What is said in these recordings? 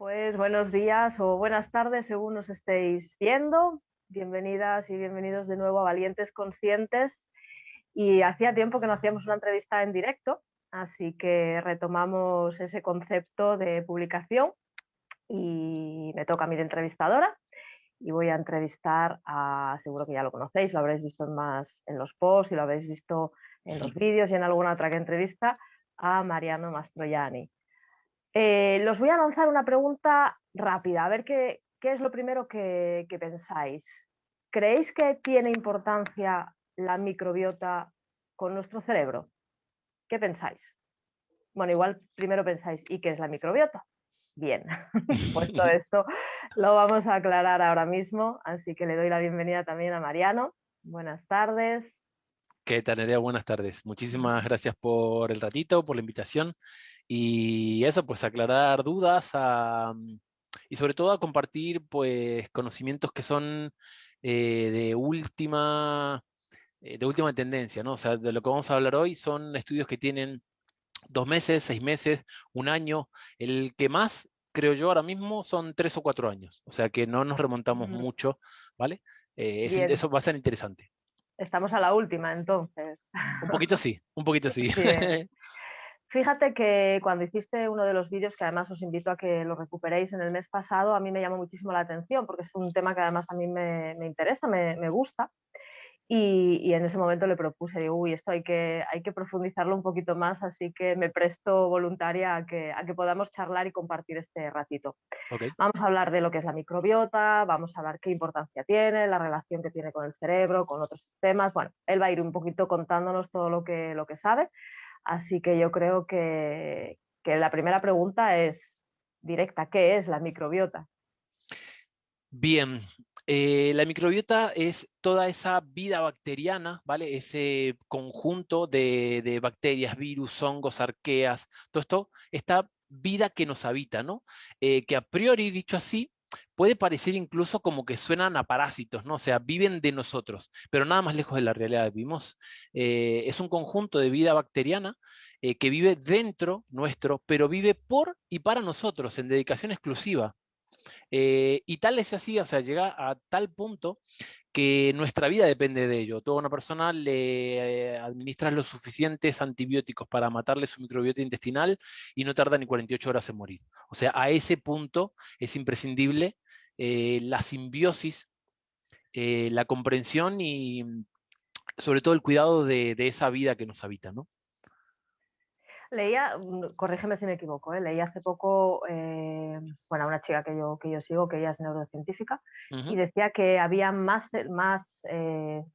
Pues buenos días o buenas tardes según nos estéis viendo. Bienvenidas y bienvenidos de nuevo a Valientes Conscientes. Y hacía tiempo que no hacíamos una entrevista en directo, así que retomamos ese concepto de publicación y me toca a mí de entrevistadora y voy a entrevistar a, seguro que ya lo conocéis, lo habréis visto en los posts y lo habréis visto en los vídeos y en alguna otra que entrevista, a Mariano Mastroianni. Los voy a lanzar una pregunta rápida, a ver qué es lo primero que pensáis. ¿Creéis que tiene importancia la microbiota con nuestro cerebro? ¿Qué pensáis? Bueno, igual primero pensáis, ¿y qué es la microbiota? Bien, pues todo esto lo vamos a aclarar ahora mismo, así que le doy la bienvenida también a Mariano. Buenas tardes. ¿Qué tal, Nerea? Buenas tardes. Muchísimas gracias por el ratito, por la invitación y eso, pues aclarar dudas y sobre todo a compartir pues conocimientos que son de última tendencia, ¿no? O sea, de lo que vamos a hablar hoy son estudios que tienen 2 meses, 6 meses, un año. El que más, creo yo, ahora mismo son 3 o 4 años. O sea que no nos remontamos mucho, ¿vale? Bien, Eso va a ser interesante. estamos a la última entonces. Un poquito sí, un poquito sí. Bien. Fíjate que cuando hiciste uno de los vídeos, que además os invito a que lo recuperéis en el mes pasado, a mí me llamó muchísimo la atención porque es un tema que además a mí me interesa, me gusta. Y en ese momento le propuse, digo, uy, esto hay que profundizarlo un poquito más, así que me presto voluntaria a que podamos charlar y compartir este ratito. Ok. Vamos a hablar de lo que es la microbiota, vamos a hablar qué importancia tiene, la relación que tiene con el cerebro, con otros sistemas. Bueno, él va a ir un poquito contándonos todo lo que sabe. Así que yo creo que la primera pregunta es directa, ¿qué es la microbiota? Bien, la microbiota es toda esa vida bacteriana, ¿vale? Ese conjunto de bacterias, virus, hongos, arqueas, todo esto, esta vida que nos habita, ¿no? Que a priori, dicho así, puede parecer incluso como que suenan a parásitos, ¿no? O sea, viven de nosotros, pero nada más lejos de la realidad. Es un conjunto de vida bacteriana que vive dentro nuestro, pero vive por y para nosotros, en dedicación exclusiva. Y tal es así, o sea, llega a tal punto que nuestra vida depende de ello. Toda una persona le administras los suficientes antibióticos para matarle su microbiota intestinal y no tarda ni 48 horas en morir. O sea, a ese punto es imprescindible la simbiosis, la comprensión y sobre todo el cuidado de esa vida que nos habita, ¿no? Leía, corrígeme si me equivoco, leí hace poco, bueno, una chica que yo sigo, que ella es neurocientífica, y Ujú. decía que había más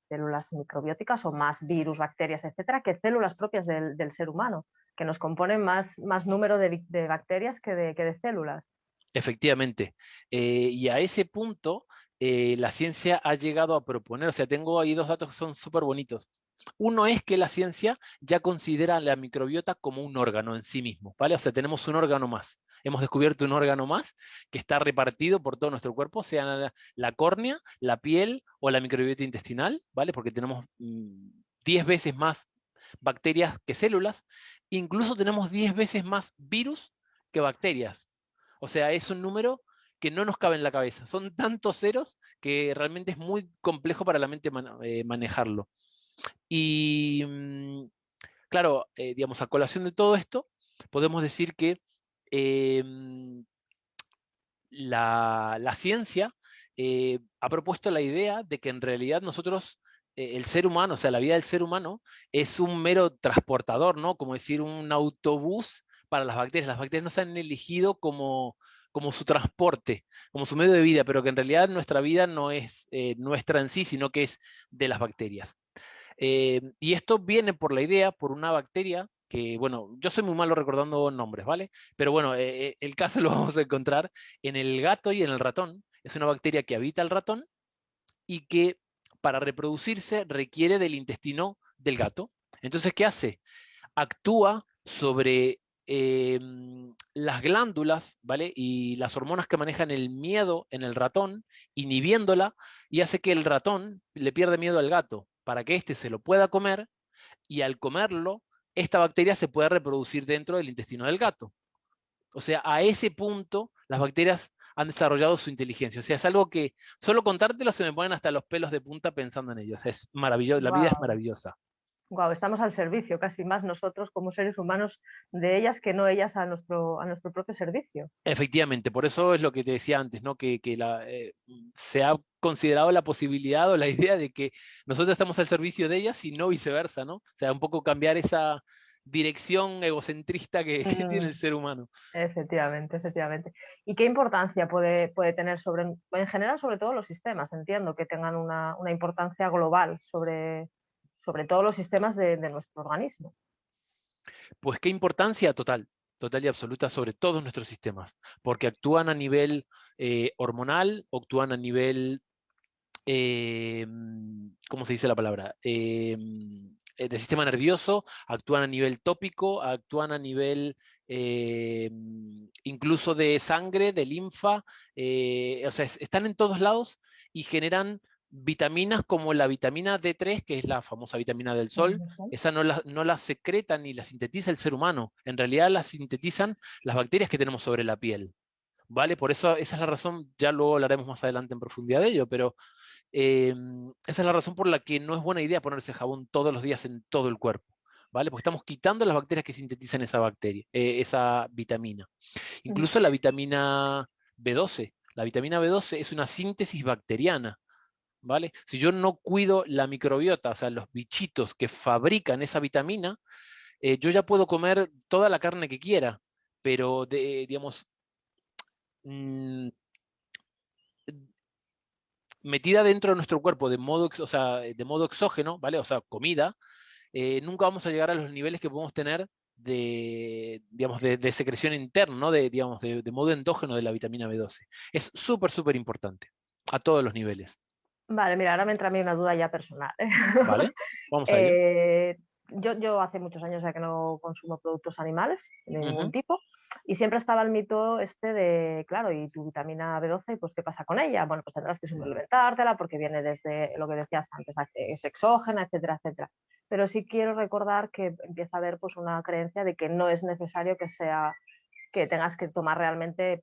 células microbióticas o más virus, bacterias, etcétera, que células propias del ser humano, que nos componen más número de bacterias que de células. Efectivamente. Y a ese punto, la ciencia ha llegado a proponer, o sea, tengo ahí dos datos que son súper bonitos. Uno es que la ciencia ya considera la microbiota como un órgano en sí mismo, ¿vale? O sea, tenemos un órgano más. Hemos descubierto un órgano más que está repartido por todo nuestro cuerpo, sea la córnea, la piel o la microbiota intestinal, ¿vale? Porque tenemos 10 veces más bacterias que células. Incluso tenemos 10 veces más virus que bacterias. O sea, es un número que no nos cabe en la cabeza. Son tantos ceros que realmente es muy complejo para la mente manejarlo. Y claro, digamos, a colación de todo esto, podemos decir que eh, la ciencia ha propuesto la idea de que en realidad nosotros, el ser humano, o sea, la vida del ser humano, es un mero transportador, ¿no? Como decir, un autobús para las bacterias. Las bacterias no se han elegido como su transporte, como su medio de vida, pero que en realidad nuestra vida no es nuestra en sí, sino que es de las bacterias. Y esto viene por la idea, por una bacteria que, bueno, yo soy muy malo recordando nombres, ¿vale? Pero bueno, el caso lo vamos a encontrar en el gato y en el ratón. Es una bacteria que habita el ratón y que para reproducirse requiere del intestino del gato. Entonces, ¿qué hace? Actúa sobre las glándulas, ¿vale? Y las hormonas que manejan el miedo en el ratón, inhibiéndola, y hace que el ratón le pierda miedo al gato, para que éste se lo pueda comer, y al comerlo, esta bacteria se pueda reproducir dentro del intestino del gato. O sea, a ese punto las bacterias han desarrollado su inteligencia. O sea, es algo que solo contártelo se me ponen hasta los pelos de punta pensando en ello. O sea, es maravilloso, la vida es Wow. maravillosa. Wow, estamos al servicio, casi más nosotros como seres humanos de ellas que no ellas a nuestro propio servicio. Efectivamente, por eso es lo que te decía antes, ¿no? Se ha considerado la posibilidad o la idea de que nosotros estamos al servicio de ellas y no viceversa, ¿no? O sea, un poco cambiar esa dirección egocentrista que tiene el Mm, ser humano. efectivamente, efectivamente. ¿Y qué importancia puede tener en general, sobre todo los sistemas? Entiendo que tengan una importancia global sobre todos los sistemas de nuestro organismo. Pues qué importancia total, total y absoluta sobre todos nuestros sistemas, porque actúan a nivel hormonal, actúan a nivel, ¿cómo se dice la palabra? Del sistema nervioso, actúan a nivel tópico, actúan a nivel incluso de sangre, de linfa, o sea, están en todos lados y generan vitaminas como la vitamina D3, que es la famosa vitamina del sol. Esa no la secreta ni la sintetiza el ser humano, en realidad la sintetizan las bacterias que tenemos sobre la piel. ¿Vale? Por eso esa es la razón, ya luego hablaremos más adelante en profundidad de ello, pero eh, esa es la razón por la que no es buena idea ponerse jabón todos los días en todo el cuerpo, ¿vale? Porque estamos quitando las bacterias que sintetizan esa bacteria, esa vitamina. Ujú. Incluso la vitamina B12. La vitamina B12 es una síntesis bacteriana, ¿vale? Si yo no cuido la microbiota, o sea, los bichitos que fabrican esa vitamina, yo ya puedo comer toda la carne que quiera, pero digamos, mm, metida dentro de nuestro cuerpo o sea, de modo exógeno, ¿vale? O sea, comida, nunca vamos a llegar a los niveles que podemos tener digamos, de secreción interna, ¿no? Digamos, de modo endógeno de la vitamina B12. Es súper, súper importante, a todos los niveles, Vale, mira, ahora me entra a mí una duda ya personal. ¿vale? Vamos a ello. Eh, yo hace muchos años ya que no consumo productos animales de ningún Ujú. tipo y siempre estaba el mito este de, claro, ¿y tu vitamina B12, pues qué pasa con ella? Bueno, pues tendrás que suplementártela porque viene desde lo que decías antes, es exógena, etcétera, etcétera. Pero sí quiero recordar que empieza a haber pues una creencia de que no es necesario que tengas que tomar realmente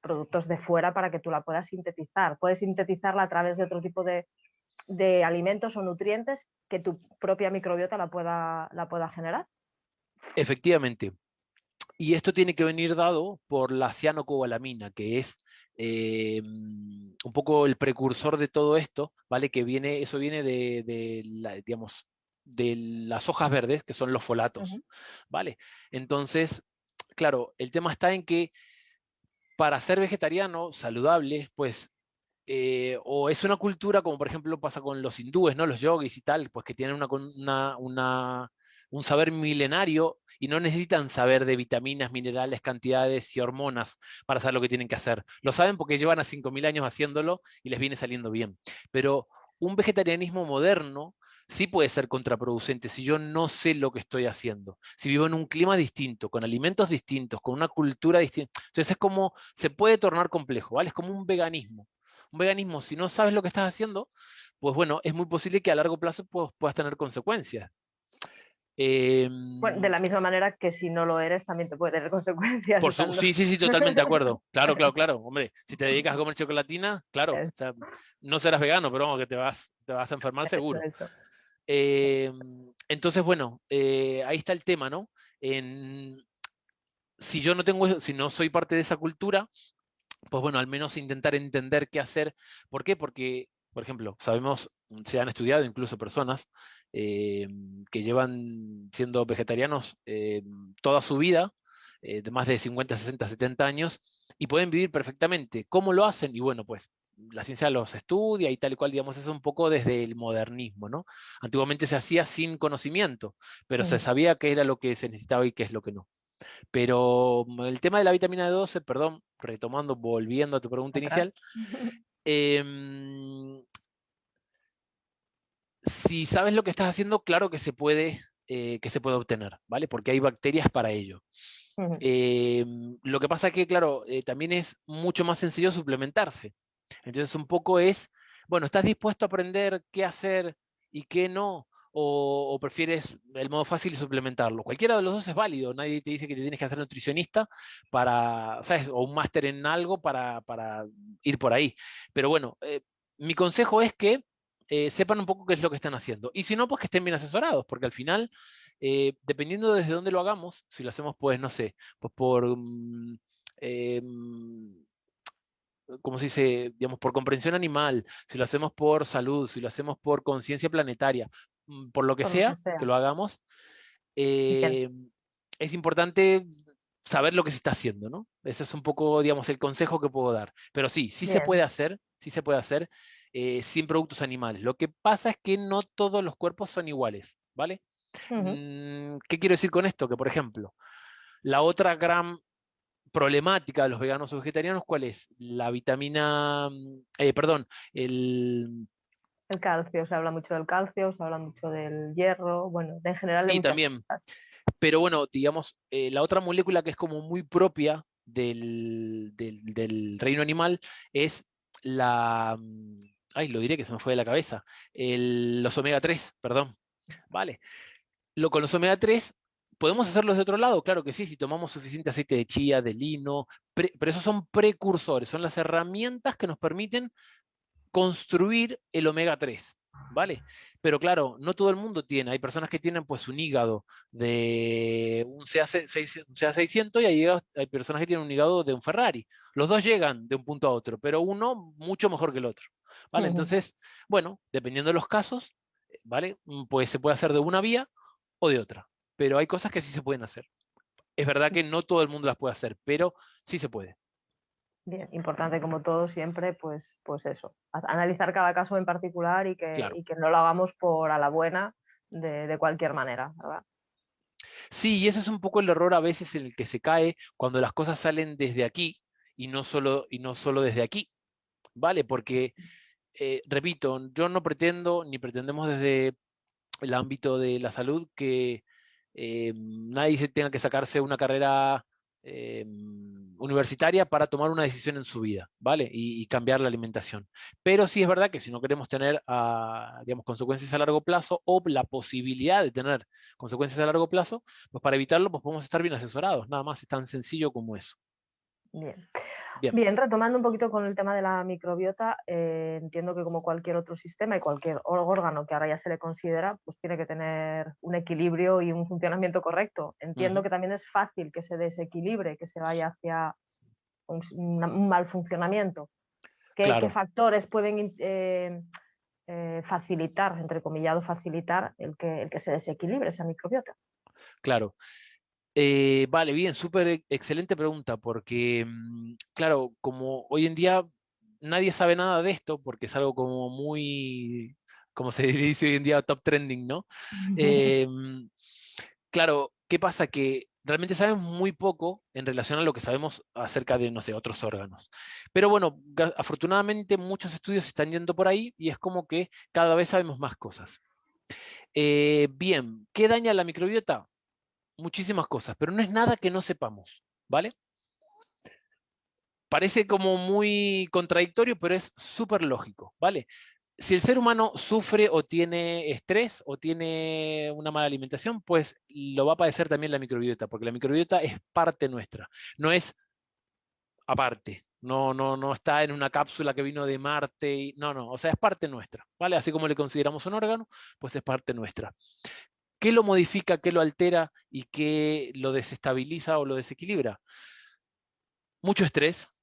productos de fuera para que tú la puedas sintetizar. Puedes sintetizarla a través de otro tipo de alimentos o nutrientes que tu propia microbiota la pueda generar. Efectivamente. Y esto tiene que venir dado por la cianocobalamina, que es un poco el precursor de todo esto, ¿vale? Eso viene digamos, de las hojas verdes, que son los Uh folatos, -huh. ¿vale? Entonces, claro, el tema está en que para ser vegetariano saludable, pues o es una cultura, como por ejemplo pasa con los hindúes, ¿no? Los yogis y tal, pues que tienen un saber milenario y no necesitan saber de vitaminas, minerales, cantidades y hormonas para saber lo que tienen que hacer. Lo saben porque llevan a 5.000 años haciéndolo y les viene saliendo bien. Pero un vegetarianismo moderno sí puede ser contraproducente si yo no sé lo que estoy haciendo. Si vivo en un clima distinto, con alimentos distintos, con una cultura distinta. Entonces es como, se puede tornar complejo, ¿vale? Es como un veganismo. Un veganismo, si no sabes lo que estás haciendo, pues bueno, es muy posible que a largo plazo puedas tener consecuencias. Bueno, de Em, la misma manera que si no lo eres también te puede tener consecuencias estando... sí, sí, sí, totalmente de acuerdo. Claro, claro, claro. Hombre, si te dedicas a comer chocolatina, claro, o sea, no serás vegano, pero vamos, que te vas a enfermar Eso, seguro. eso. Entonces, bueno, ahí está el tema, ¿no? En, si yo no tengo, si no soy parte de esa cultura, pues bueno, al menos intentar entender qué hacer. ¿Por qué? Porque, por ejemplo, sabemos, se han estudiado incluso personas eh, que llevan siendo vegetarianos toda su vida, de más de 50, 60, 70 años, y pueden vivir perfectamente. ¿Cómo lo hacen? Y bueno, pues la ciencia los estudia y tal y cual, digamos, es un poco desde el modernismo, ¿no? Antiguamente se hacía sin conocimiento, pero se Mm, sabía qué era lo que se necesitaba y qué es lo que no. Pero el tema de la vitamina D12, perdón, retomando, volviendo a tu pregunta atrás. inicial, em, si sabes lo que estás haciendo, claro que se puede obtener, ¿vale? Porque hay bacterias para ello. Ujú. Lo que pasa es que, claro, también es mucho más sencillo suplementarse. Entonces, un poco es, bueno, ¿estás dispuesto a aprender qué hacer y qué no? o prefieres el modo fácil y suplementarlo. Cualquiera de los dos es válido, nadie te dice que te tienes que hacer nutricionista para, ¿sabes? O un máster en algo para ir por ahí. Pero bueno, mi consejo es que sepan un poco qué es lo que están haciendo. Y si no, pues que estén bien asesorados, porque al final, dependiendo desde dónde lo hagamos, si lo hacemos, pues, no sé, pues por... ¿cómo se dice? Digamos, por comprensión animal, si lo hacemos por salud, si lo hacemos por conciencia planetaria, por lo que por lo que sea sea. que lo hagamos, Bien, eh, es importante saber lo que se está haciendo, ¿no? Ese es un poco, digamos, el consejo que puedo dar. Pero sí, bien. sí se puede hacer sin productos animales. Lo que pasa es que no todos los cuerpos son iguales, ¿vale? Ujú. ¿Qué quiero decir con esto? Que, por ejemplo, la otra gran problemática de los veganos o vegetarianos, ¿cuál es? La vitamina, perdón, el... El calcio, se habla mucho del calcio, se habla mucho del hierro, bueno, en general de Sí, muchas también. cosas. Pero bueno, digamos, la otra molécula que es como muy propia del reino animal es la... ay, lo diré que se me fue de la cabeza. Los omega 3, perdón. Vale. Con los omega 3 podemos hacerlos de otro lado, claro que sí, si tomamos suficiente aceite de chía, de lino, pero esos son precursores, son las herramientas que nos permiten construir el omega 3, ¿vale? Pero claro, no todo el mundo tiene, hay personas que tienen pues un hígado de un CA600 y hay personas que tienen un hígado de un Ferrari. Los dos llegan de un punto a otro, pero uno mucho mejor que el otro, ¿vale? Ujú. Entonces, bueno, dependiendo de los casos, ¿vale? Pues se puede hacer de una vía o de otra, pero hay cosas que sí se pueden hacer. Es verdad que no todo el mundo las puede hacer, pero sí se puede. Bien, importante como todo siempre, pues eso, analizar cada caso en particular Claro. y que no lo hagamos por a la buena de cualquier manera, ¿verdad? Sí, y ese es un poco el error a veces en el que se cae cuando las cosas salen desde aquí y no solo desde aquí, ¿vale? Porque, repito, yo no pretendo ni pretendemos desde el ámbito de la salud que nadie se tenga que sacarse una carrera universitaria para tomar una decisión en su vida, ¿vale? Y cambiar la alimentación. Pero sí es verdad que si no queremos tener, digamos, consecuencias a largo plazo o la posibilidad de tener consecuencias a largo plazo, pues para evitarlo, pues podemos estar bien asesorados, nada más, es tan sencillo como eso. Bien. Bien. Bien, retomando un poquito con el tema de la microbiota, entiendo que como cualquier otro sistema y cualquier órgano que ahora ya se le considera, pues tiene que tener un equilibrio y un funcionamiento correcto. Entiendo Ujú. que también es fácil que se desequilibre, que se vaya hacia un mal funcionamiento. ¿Qué Claro, factores pueden facilitar, entre comillado, facilitar el que se desequilibre esa microbiota? claro. Vale, bien, súper excelente pregunta, porque, claro, como hoy en día nadie sabe nada de esto, porque es algo como muy, como se dice hoy en día, top trending, ¿no? Eh, claro, ¿qué pasa? Que realmente sabemos muy poco en relación a lo que sabemos acerca de, no sé, otros órganos. Pero bueno, afortunadamente muchos estudios están yendo por ahí y es como que cada vez sabemos más cosas. Bien, ¿qué daña la microbiota? Muchísimas cosas, pero no es nada que no sepamos, ¿vale? Parece como muy contradictorio, pero es súper lógico, ¿vale? Si el ser humano sufre o tiene estrés o tiene una mala alimentación, pues lo va a padecer también la microbiota, porque la microbiota es parte nuestra, no es aparte, no está en una cápsula que vino de Marte, no, o sea, es parte nuestra, ¿vale? Así como le consideramos un órgano, pues es parte nuestra. ¿Qué lo modifica, qué lo altera y qué lo desestabiliza o lo desequilibra? Mucho estrés.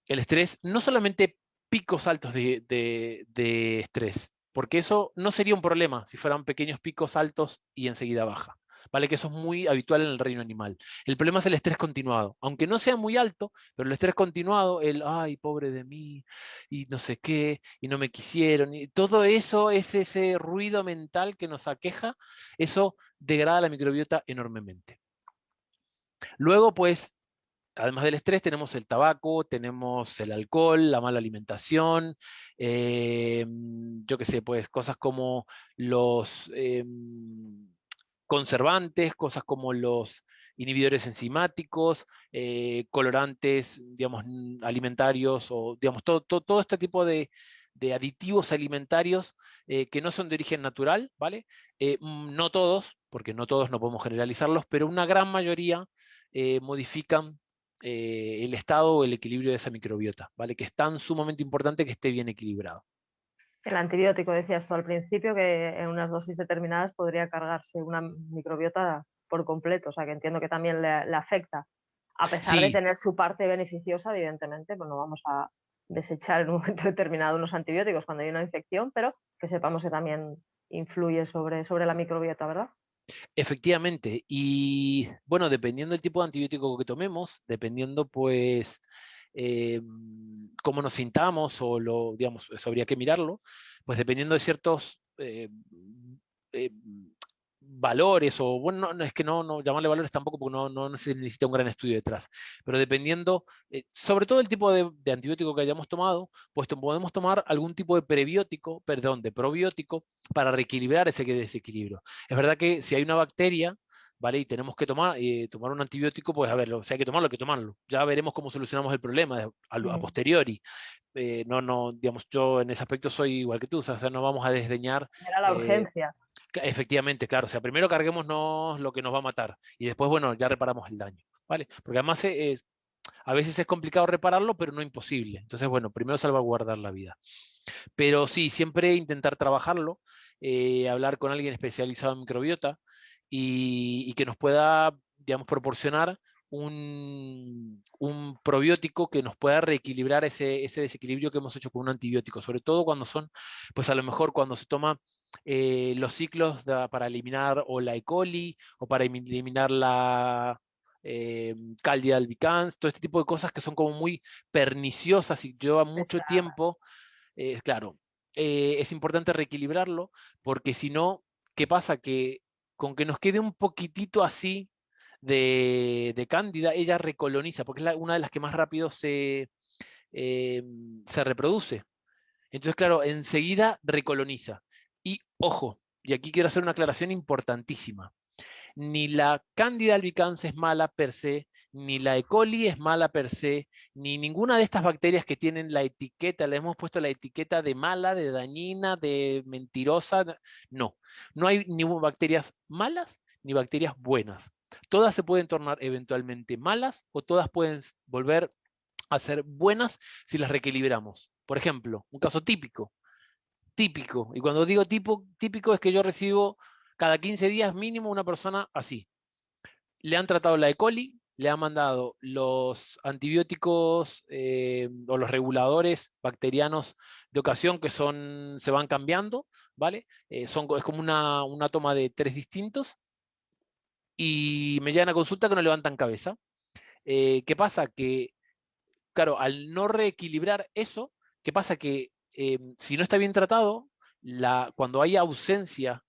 El estrés, no solamente picos altos de estrés, porque eso no sería un problema si fueran pequeños picos altos y enseguida baja. Vale, que eso es muy habitual en el reino animal. El problema es el estrés continuado, aunque no sea muy alto, pero el estrés continuado, ay, pobre de mí, y no sé qué, y no me quisieron, y todo eso es ese ruido mental que nos aqueja, eso degrada la microbiota enormemente. Luego, pues, además del estrés, tenemos el tabaco, tenemos el alcohol, la mala alimentación, yo qué sé, pues cosas como los conservantes, cosas como los inhibidores enzimáticos, colorantes, digamos, alimentarios, o digamos, todo este tipo de aditivos alimentarios que no son de origen natural, ¿vale? No todos, porque no todos no podemos generalizarlos, pero una gran mayoría modifican el estado o el equilibrio de esa microbiota, ¿vale? Que es tan sumamente importante que esté bien equilibrado. El antibiótico, decías tú al principio, que en unas dosis determinadas podría cargarse una microbiota por completo, o sea que entiendo que también le afecta. A pesar de Sí, tener su parte beneficiosa, evidentemente, pues no vamos a desechar en un momento determinado unos antibióticos cuando hay una infección, pero que sepamos que también influye sobre la microbiota, ¿verdad? efectivamente. Y bueno, dependiendo del tipo de antibiótico que tomemos, dependiendo pues eh, cómo nos sintamos o lo, digamos, eso habría que mirarlo, pues dependiendo de ciertos eh, valores o, bueno, es que no llamarle valores tampoco porque no se necesita un gran estudio detrás, pero dependiendo, sobre todo el tipo de antibiótico que hayamos tomado, pues podemos tomar algún tipo de prebiótico, perdón, de probiótico para reequilibrar ese desequilibrio. Es verdad que si hay una bacteria, ¿vale? Y tenemos que tomar un antibiótico, pues a ver, si hay que tomarlo, hay que tomarlo. Ya veremos cómo solucionamos el problema a Mm. posteriori. Digamos, yo en ese aspecto soy igual que tú, o sea, no vamos a desdeñar. Era la eh, urgencia. Efectivamente, claro, o sea, primero carguémonos lo que nos va a matar y después, bueno, ya reparamos el daño, ¿vale? Porque además a veces es complicado repararlo, pero no imposible. Entonces, bueno, primero salvaguardar la vida. Pero sí, siempre intentar trabajarlo, hablar con alguien especializado en microbiota y que nos pueda, digamos, proporcionar un probiótico que nos pueda reequilibrar ese desequilibrio que hemos hecho con un antibiótico, sobre todo cuando son, pues a lo mejor cuando se toma los ciclos para eliminar o la E. coli o para eliminar la Candida albicans, todo este tipo de cosas que son como muy perniciosas y lleva mucho Pesada. tiempo. Claro, es importante reequilibrarlo porque si no, ¿qué pasa? Que con que nos quede un poquitito así de cándida, ella recoloniza, porque es una de las que más rápido eh, se reproduce. Entonces, claro, enseguida recoloniza. Y ojo, y aquí quiero hacer una aclaración importantísima. Ni la Candida albicans es mala per se, ni la E. coli es mala per se, ni ninguna de estas bacterias que tienen la etiqueta, le hemos puesto la etiqueta de mala, de dañina, de mentirosa. No, no hay ni bacterias malas ni bacterias buenas. Todas se pueden tornar eventualmente malas o todas pueden volver a ser buenas si las reequilibramos. Por ejemplo, un caso típico, y cuando digo típico es que yo recibo cada 15 días mínimo una persona así. Le han tratado la E. coli, le han mandado los antibióticos o los reguladores bacterianos de ocasión que se van cambiando, ¿vale? Es como una toma de 3 distintos y me llegan a consulta que no levantan cabeza. ¿Qué pasa? Que, claro, al no reequilibrar eso, ¿qué pasa? Que si no está bien tratado, cuando hay ausencia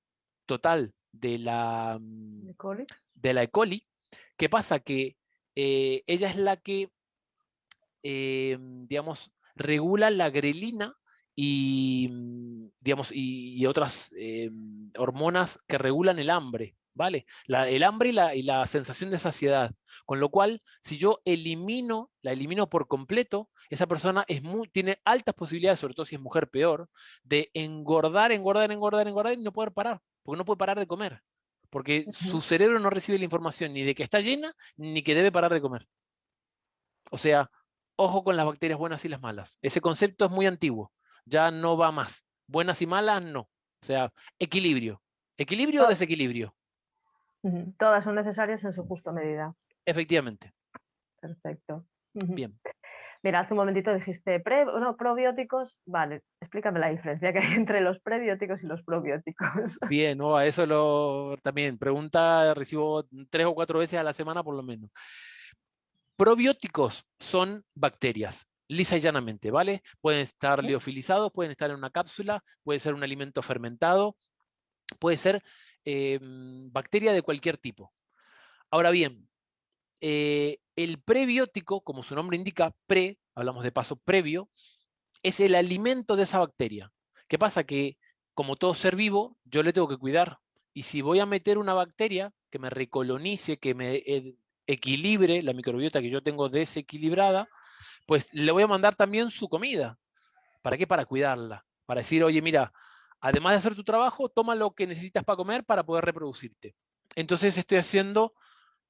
total ¿E. coli? de la E. coli, ¿qué pasa? Que ella es la que, digamos, regula la grelina y, digamos, y otras hormonas que regulan el hambre, ¿vale? El hambre y la sensación de saciedad. Con lo cual, si yo la elimino por completo, esa persona tiene altas posibilidades, sobre todo si es mujer peor, de engordar, engordar, engordar, engordar y no poder parar, porque no puede parar de comer. Porque su Ujú. cerebro no recibe la información ni de que está llena, ni que debe parar de comer. O sea, ojo con las bacterias buenas y las malas. Ese concepto es muy antiguo, ya no va más. Buenas y malas, no. O sea, equilibrio. Equilibrio o To- desequilibrio. Ujú. Todas son necesarias en su justa medida. Efectivamente. Perfecto. Ujú. Bien. Mira, hace un momentito dijiste no, probióticos. Vale, explícame la diferencia que hay entre los prebióticos y los probióticos. Bien, no, a eso también, pregunta recibo 3 o 4 veces a la semana por lo menos. Probióticos son bacterias, lisa y llanamente, ¿vale? Pueden estar liofilizados, pueden estar en una cápsula, puede ser un alimento fermentado, puede ser bacteria de cualquier tipo. Ahora bien, el prebiótico, como su nombre indica, hablamos de paso previo, es el alimento de esa bacteria. ¿Qué pasa? Que como todo ser vivo, yo le tengo que cuidar. Y si voy a meter una bacteria que me recolonice, que me equilibre la microbiota que yo tengo desequilibrada, pues le voy a mandar también su comida. ¿Para qué? Para cuidarla. Para decir, oye, mira, además de hacer tu trabajo, toma lo que necesitas para comer para poder reproducirte. Entonces estoy haciendo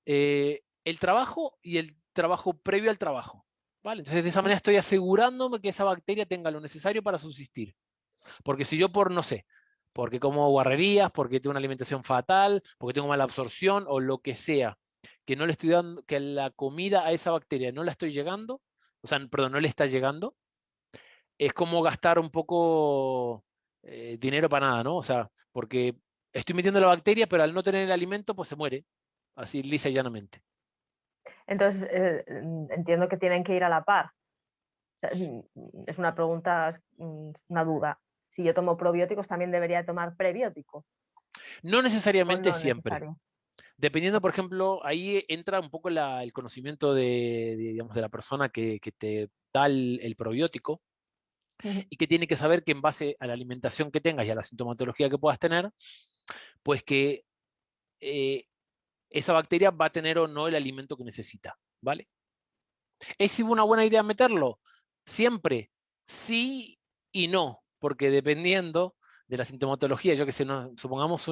el trabajo y el trabajo previo al trabajo. ¿Vale? Entonces de esa manera estoy asegurándome que esa bacteria tenga lo necesario para subsistir. Porque si yo por, no sé, porque como guarrerías, porque tengo una alimentación fatal, porque tengo mala absorción o lo que sea, que no le estoy dando, que la comida a esa bacteria no la estoy llegando, o sea, perdón, no le está llegando, es como gastar un poco dinero para nada, ¿no? O sea, porque estoy metiendo la bacteria, pero al no tener el alimento, pues se muere, así lisa y llanamente. Entonces, entiendo que tienen que ir a la par. O sea, es una pregunta, una duda. Si yo tomo probióticos, ¿también debería tomar prebiótico? No ¿O necesariamente no es siempre. necesario? Dependiendo, Ok. por ejemplo, ahí entra un poco el conocimiento digamos, de la persona que te da el probiótico Ujú. y que tiene que saber que en base a la alimentación que tengas y a la sintomatología que puedas tener, pues que eh, esa bacteria va a tener o no el alimento que necesita, ¿vale? ¿Es una buena idea meterlo? Siempre, sí y no, porque dependiendo de la sintomatología, yo que sé, supongamos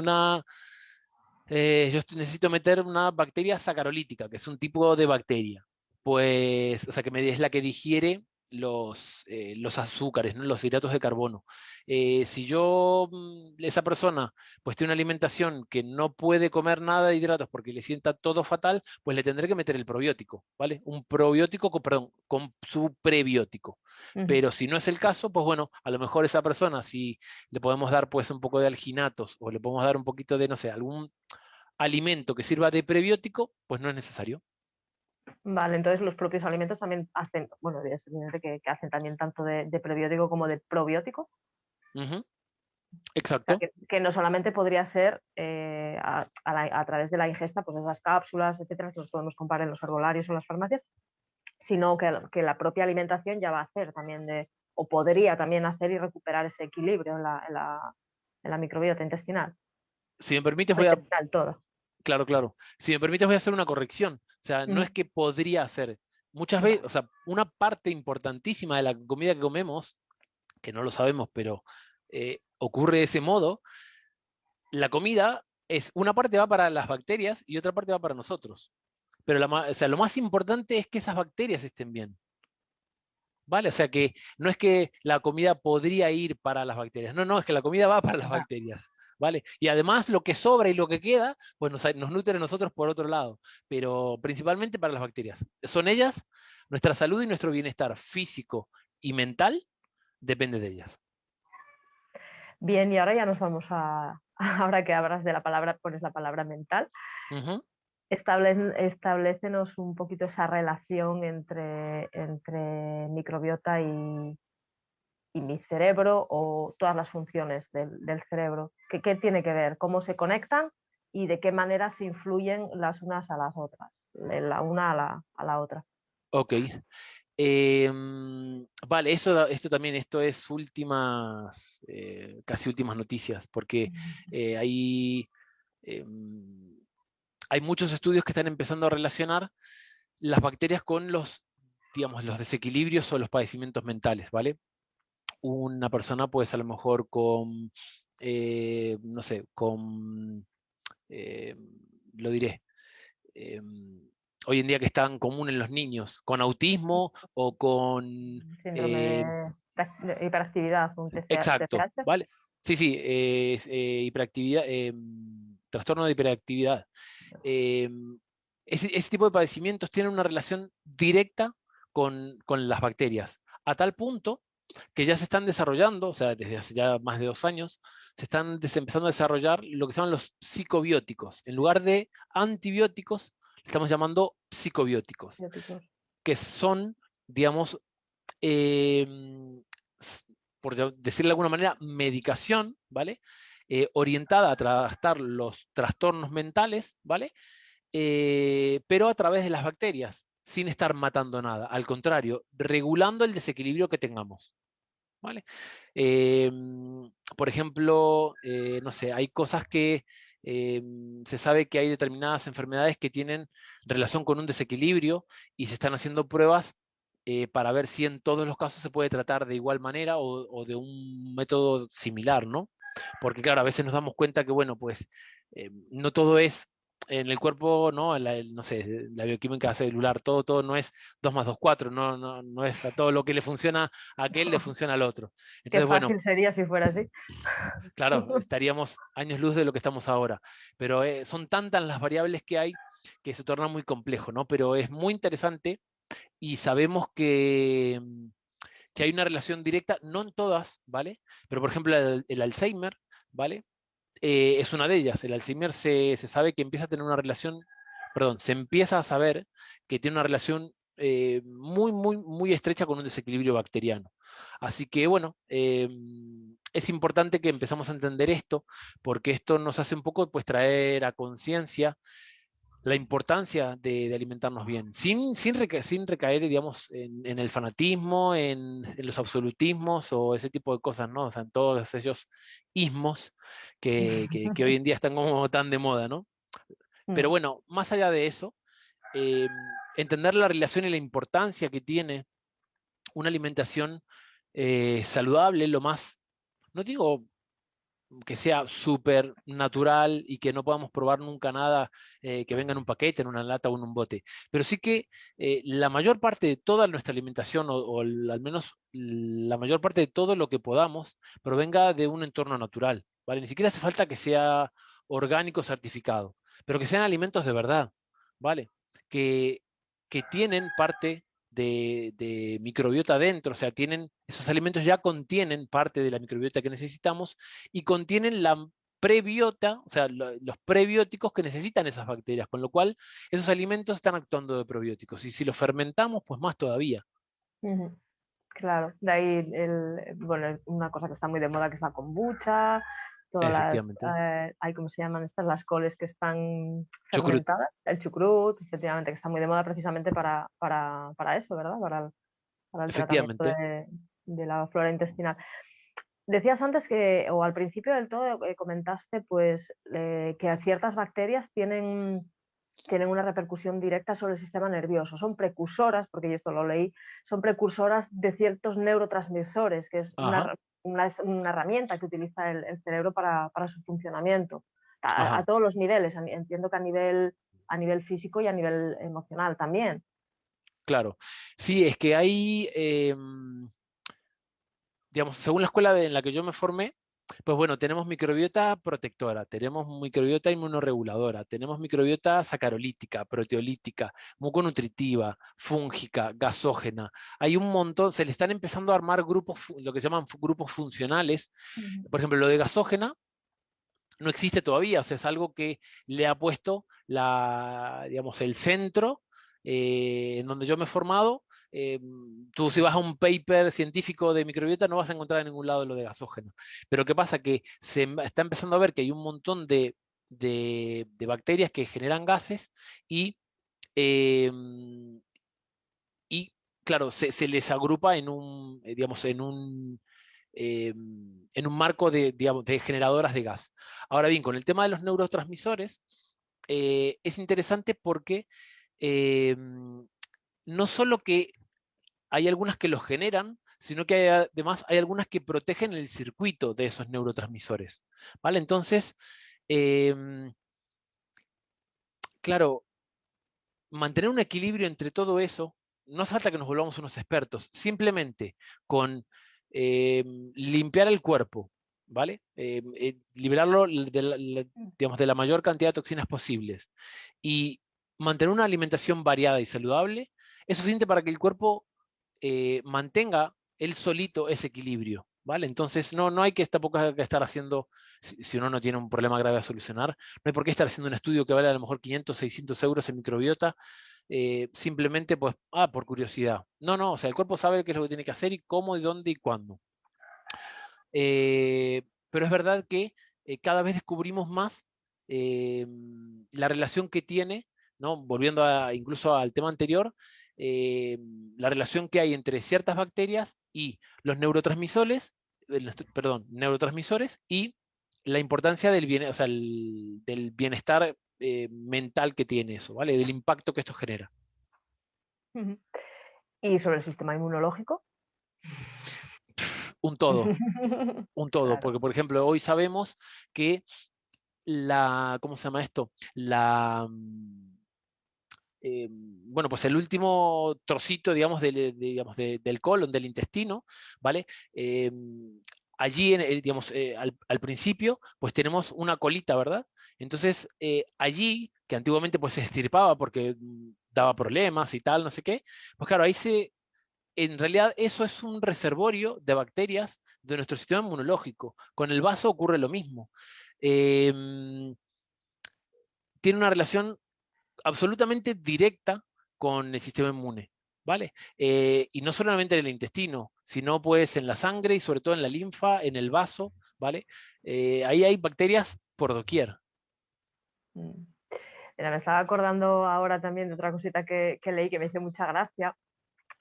necesito meter una bacteria sacarolítica, que es un tipo de bacteria. Pues, o sea, es la que digiere los azúcares, ¿no? Los hidratos de carbono. Si yo, esa persona, pues tiene una alimentación que no puede comer nada de hidratos porque le sienta todo fatal, pues le tendré que meter el probiótico, ¿vale? Un probiótico, perdón, con su prebiótico. Ujú. Pero si no es el caso, pues bueno, a lo mejor esa persona, si le podemos dar pues un poco de alginatos o le podemos dar un poquito de, no sé, algún alimento que sirva de prebiótico, pues no es necesario. Vale, entonces los propios alimentos también hacen, bueno, es evidente que hacen también tanto de prebiótico como de probiótico. Ujú. O sea, Exacto. que no solamente podría ser a través de la ingesta, pues esas cápsulas, etcétera, que los podemos comprar en los herbolarios o en las farmacias, sino que la propia alimentación ya va a hacer también o podría también hacer y recuperar ese equilibrio en la microbiota intestinal, Si me permites, o intestinal toda. claro, claro. Si me permites, voy a hacer una corrección. O sea, no Ujú. es que podría hacer. Muchas veces, Vale. o sea, una parte importantísima de la comida que comemos, que no lo sabemos, pero ocurre de ese modo, la comida es, una parte va para las bacterias y otra parte va para nosotros. Pero o sea, lo más importante es que esas bacterias estén bien. ¿Vale? O sea que no es que la comida podría ir para las bacterias, no, no, es que la comida va para las Ya. bacterias, ¿vale? Y además lo que sobra y lo que queda, pues nos nutre a nosotros por otro lado, pero principalmente para las bacterias. Son ellas, nuestra salud y nuestro bienestar físico y mental depende de ellas. Bien, y ahora ya nos vamos ahora que hablas de la palabra, pones la palabra mental, Ujú. establécenos un poquito esa relación entre microbiota y mi cerebro o todas las funciones del cerebro. ¿Qué tiene que ver? ¿Cómo se conectan y de qué manera se influyen las unas a las otras? De la una a la otra. Ok. Vale, esto también, esto es casi últimas noticias, porque eh, hay, em, hay muchos estudios que están empezando a relacionar las bacterias con digamos, los desequilibrios o los padecimientos mentales, ¿vale? Una persona, pues a lo mejor no sé, eh, lo diré, eh, hoy en día que es tan común en los niños, con autismo o con... Síndrome eh, de hiperactividad, un exacto, TCAH. ¿vale? Sí, sí, es hiperactividad, trastorno de hiperactividad. Eh, ese tipo de padecimientos tienen una relación directa con las bacterias, a tal punto que ya se están desarrollando, o sea, desde hace ya más de 2 años, se están empezando a desarrollar lo que se llaman los psicobióticos. En lugar de antibióticos, le estamos llamando psicobióticos, Bióticos. que son, digamos, eh, por decirlo de alguna manera, medicación, ¿vale? Orientada a tratar los trastornos mentales, ¿vale? Pero a través de las bacterias, sin estar matando nada. Al contrario, regulando el desequilibrio que tengamos. ¿Vale? Eh, por ejemplo, no sé, hay cosas que se sabe que hay determinadas enfermedades que tienen relación con un desequilibrio y se están haciendo pruebas para ver si en todos los casos se puede tratar de igual manera o de un método similar, ¿no? Porque claro, a veces nos damos cuenta que, bueno, pues no todo es en el cuerpo, ¿no? No sé, la bioquímica celular, todo no es 2 más 2 4, no es a todo lo que le funciona a aquel, le funciona al otro. Qué Entonces, bueno, fácil sería si fuera así. claro, estaríamos años luz de lo que estamos ahora, pero son tantas las variables que hay que se torna muy complejo, ¿no? Pero es muy interesante y sabemos que hay una relación directa, no en todas, ¿vale? Pero por ejemplo el Alzheimer, ¿vale? Es una de ellas. El Alzheimer se sabe que empieza a tener una relación, perdón, se empieza a saber que tiene una relación muy estrecha con un desequilibrio bacteriano. Así que bueno, es importante que empezamos a entender esto, porque esto nos hace un poco pues traer a conciencia la importancia de alimentarnos bien, sin recaer, digamos, en el fanatismo, en los absolutismos o ese tipo de cosas, ¿no? O sea, en todos esos ismos que hoy en día están como tan de moda, ¿no? Pero Mm. bueno, más allá de eso, eh, entender la relación y la importancia que tiene una alimentación saludable, lo más, no digo que sea súper natural y que no podamos probar nunca nada que venga en un paquete, en una lata o en un bote. Pero sí que la mayor parte de toda nuestra alimentación, al menos la mayor parte de todo lo que podamos, provenga de un entorno natural, ¿vale? Ni siquiera hace falta que sea orgánico certificado, pero que sean alimentos de verdad, ¿vale? Que, que tienen parte de microbiota dentro, o sea, esos alimentos ya contienen parte de la microbiota que necesitamos y contienen la prebiota, o sea, los prebióticos que necesitan esas bacterias, con lo cual esos alimentos están actuando de probióticos. Y si los fermentamos, pues más todavía. Ujú. Claro, de ahí bueno, una cosa que está muy de moda que es la kombucha, todas Efectivamente. hay, ¿cómo se llaman estas? Las coles que están Chucrut, fermentadas, el chucrut, efectivamente, que está muy de moda precisamente para eso, ¿verdad? Para el tratamiento efectivamente. de la flora intestinal. Decías antes que, o al principio del todo, comentaste pues que ciertas bacterias tienen una repercusión directa sobre el sistema nervioso. Son precursoras, porque yo esto lo leí, son precursoras de ciertos neurotransmisores, que es Ajá, una herramienta que utiliza el cerebro para su funcionamiento, a ajá, todos los niveles. Entiendo que a nivel físico y a nivel emocional también. claro. Sí, es que hay, digamos, según la escuela en la que yo me formé, pues bueno, tenemos microbiota protectora, tenemos microbiota inmunorreguladora, tenemos microbiota sacarolítica, proteolítica, muconutritiva, fúngica, gasógena. Hay un montón, se le están empezando a armar grupos, lo que se llaman grupos funcionales. Ujú. Por ejemplo, lo de gasógena no existe todavía, o sea, es algo que le ha puesto digamos, el centro en donde yo me he formado. eh, Tú si vas a un paper científico de microbiota no vas a encontrar en ningún lado lo de gasógeno. Pero ¿qué pasa? Que está empezando a ver que hay un montón de bacterias que generan gases y, eh, y claro, se les agrupa en digamos, en un marco digamos, de generadoras de gas. Ahora bien, con el tema de los neurotransmisores, es interesante porque eh, no solo que hay algunas que los generan, sino que además hay algunas que protegen el circuito de esos neurotransmisores. ¿Vale? Entonces, eh, claro, mantener un equilibrio entre todo eso, no hace falta que nos volvamos unos expertos, simplemente con eh, limpiar el cuerpo, ¿vale? Liberarlo digamos, de la mayor cantidad de toxinas posibles y mantener una alimentación variada y saludable es suficiente para que el cuerpo mantenga él solito ese equilibrio, ¿vale? Entonces no hay que tampoco hay que estar haciendo, si uno no tiene un problema grave a solucionar, no hay por qué estar haciendo un estudio que vale a lo mejor 500, 600 euros en microbiota, simplemente pues, por curiosidad. No, o sea, el cuerpo sabe qué es lo que tiene que hacer y cómo y dónde y cuándo. Pero es verdad que cada vez descubrimos más eh, la relación que tiene, ¿no? Volviendo incluso al tema anterior, eh, la relación que hay entre ciertas bacterias y los neurotransmisores, perdón, neurotransmisores y la importancia o sea, del bienestar mental que tiene eso, ¿vale? Del impacto que esto genera. Ujú. ¿Y sobre el sistema inmunológico? Un todo, Claro. porque por ejemplo, hoy sabemos que ¿cómo se llama esto? Bueno, pues el último trocito, digamos, del colon, del intestino, ¿vale? Eh, allí, digamos, al principio, pues tenemos una colita, ¿verdad? Entonces, allí, que antiguamente pues se extirpaba porque daba problemas y tal, no sé qué, pues claro, en realidad eso es un reservorio de bacterias de nuestro sistema inmunológico. Con el vaso ocurre lo mismo. Em, Tiene una relación absolutamente directa con el sistema inmune, ¿vale? Y no solamente en el intestino, sino pues en la sangre y sobre todo en la linfa, en el vaso, ¿vale? Ahí hay bacterias por doquier. Mm. Mira, me estaba acordando ahora también de otra cosita que leí que me hizo mucha gracia,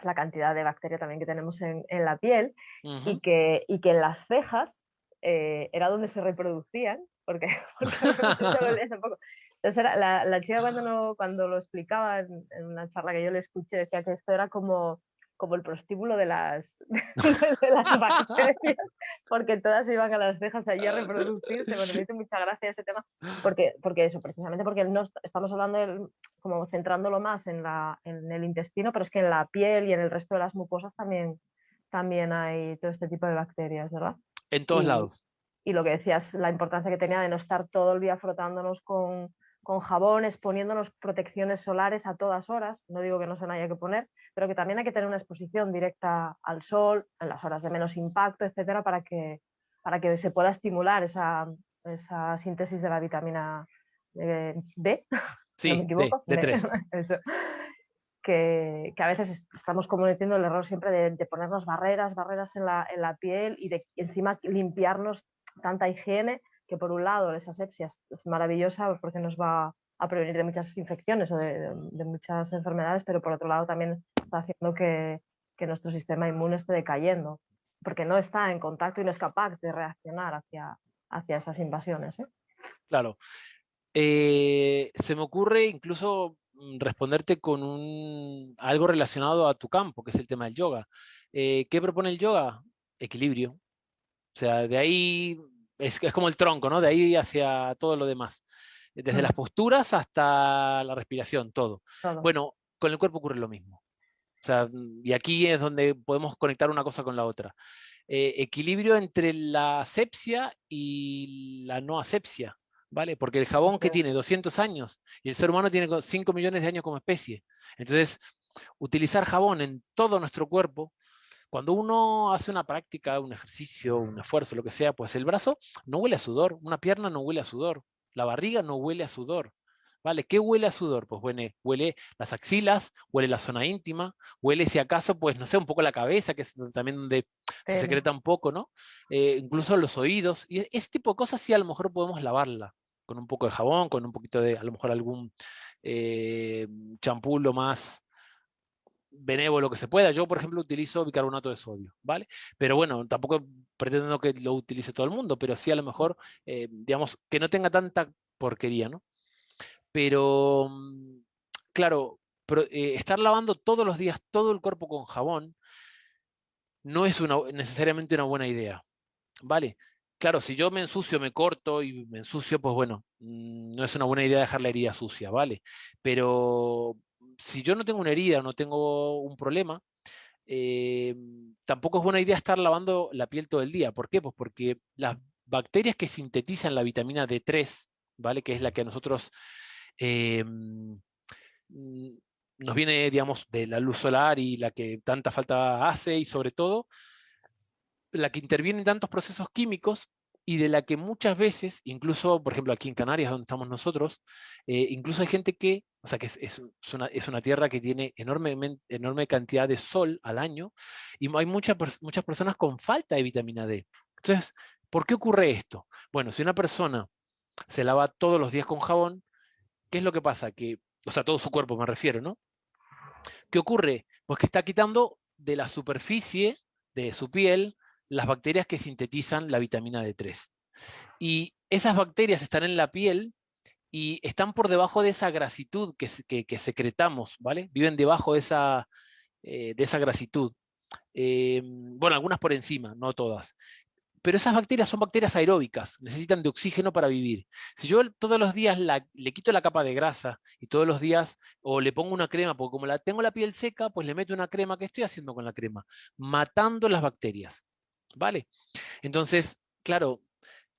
la cantidad de bacterias también que tenemos en la piel Ujú. y que en las cejas era donde se reproducían, porque, porque eso lo leí hace poco. Entonces la chica cuando lo explicaba en una charla que yo le escuché decía que esto era como el prostíbulo de de las bacterias, porque todas iban a las cejas allí a reproducirse. Bueno, me hizo mucha gracia ese tema, porque eso, precisamente porque no estamos hablando como centrándolo más en el intestino, pero es que en la piel y en el resto de las mucosas también hay todo este tipo de bacterias, ¿verdad? En todos Y, lados. y lo que decías, la importancia que tenía de no estar todo el día frotándonos con jabones, poniéndonos protecciones solares a todas horas. No digo que no se haya que poner, pero que también hay que tener una exposición directa al sol, en las horas de menos impacto, etcétera, para que se pueda estimular esa síntesis de la vitamina D, si no me Sí, equivoco, de tres. eso. Que a veces estamos cometiendo el error siempre de ponernos barreras en la piel y de encima limpiarnos tanta higiene que por un lado esa asepsia es maravillosa porque nos va a prevenir de muchas infecciones o de muchas enfermedades, pero por otro lado también está haciendo que nuestro sistema inmune esté decayendo porque no está en contacto y no es capaz de reaccionar hacia esas invasiones, ¿eh? Claro. Se me ocurre incluso responderte con algo relacionado a tu campo, que es el tema del yoga. ¿Qué propone el yoga? Equilibrio. O sea, de ahí es como el tronco, ¿no? De ahí hacia todo lo demás. Desde las Mm, posturas hasta la respiración, todo. todo. Bueno, con el cuerpo ocurre lo mismo. O sea, y aquí es donde podemos conectar una cosa con la otra. Equilibrio entre la asepsia y la no asepsia, ¿vale? Porque el jabón que tiene 200 años y el ser humano tiene 5 millones de años como especie. Entonces, utilizar jabón en todo nuestro cuerpo, cuando uno hace una práctica, un ejercicio, un esfuerzo, lo que sea, pues el brazo no huele a sudor, una pierna no huele a sudor, la barriga no huele a sudor. ¿Vale? ¿Qué huele a sudor? Pues huele las axilas, huele la zona íntima, huele si acaso, pues no sé, un poco la cabeza, que es también donde se Pelo. secreta un poco, ¿no? Incluso los oídos, y ese tipo de cosas sí a lo mejor podemos lavarla con un poco de jabón, con un poquito de, a lo mejor algún eh, champú lo más benévolo que se pueda. Yo, por ejemplo, utilizo bicarbonato de sodio, ¿vale? Pero bueno, tampoco pretendo que lo utilice todo el mundo, pero sí a lo mejor, digamos, que no tenga tanta porquería, ¿no? Pero, claro, estar lavando todos los días todo el cuerpo con jabón no es necesariamente una buena idea, ¿vale? Claro, si yo me ensucio, me corto y me ensucio, pues bueno, no es una buena idea dejar la herida sucia, ¿vale? Pero si yo no tengo una herida, no tengo un problema, eh, tampoco es buena idea estar lavando la piel todo el día. ¿Por qué? Pues porque las bacterias que sintetizan la vitamina D3, ¿vale? Que es la que a nosotros eh, mm, nos viene, digamos, de la luz solar y la que tanta falta hace y sobre todo la que interviene en tantos procesos químicos y de la que muchas veces, incluso, por ejemplo, aquí en Canarias, donde estamos nosotros, incluso hay gente que, o sea, que es una tierra que tiene enorme cantidad de sol al año y hay muchas personas con falta de vitamina D. Entonces, ¿por qué ocurre esto? Bueno, si una persona se lava todos los días con jabón, ¿qué es lo que pasa? Que, o sea, todo su cuerpo me refiero, ¿no? ¿Qué ocurre? Pues que está quitando de la superficie de su piel las bacterias que sintetizan la vitamina D3. Y esas bacterias están en la piel y están por debajo de esa grasitud que secretamos, ¿vale? Viven debajo de de esa grasitud. Bueno, algunas por encima, no todas. Pero esas bacterias son bacterias aeróbicas, necesitan de oxígeno para vivir. Si yo todos los días le quito la capa de grasa y todos los días, o le pongo una crema, porque como tengo la piel seca, pues le meto una crema. ¿Qué estoy haciendo con la crema? Matando las bacterias, ¿vale? Entonces, claro,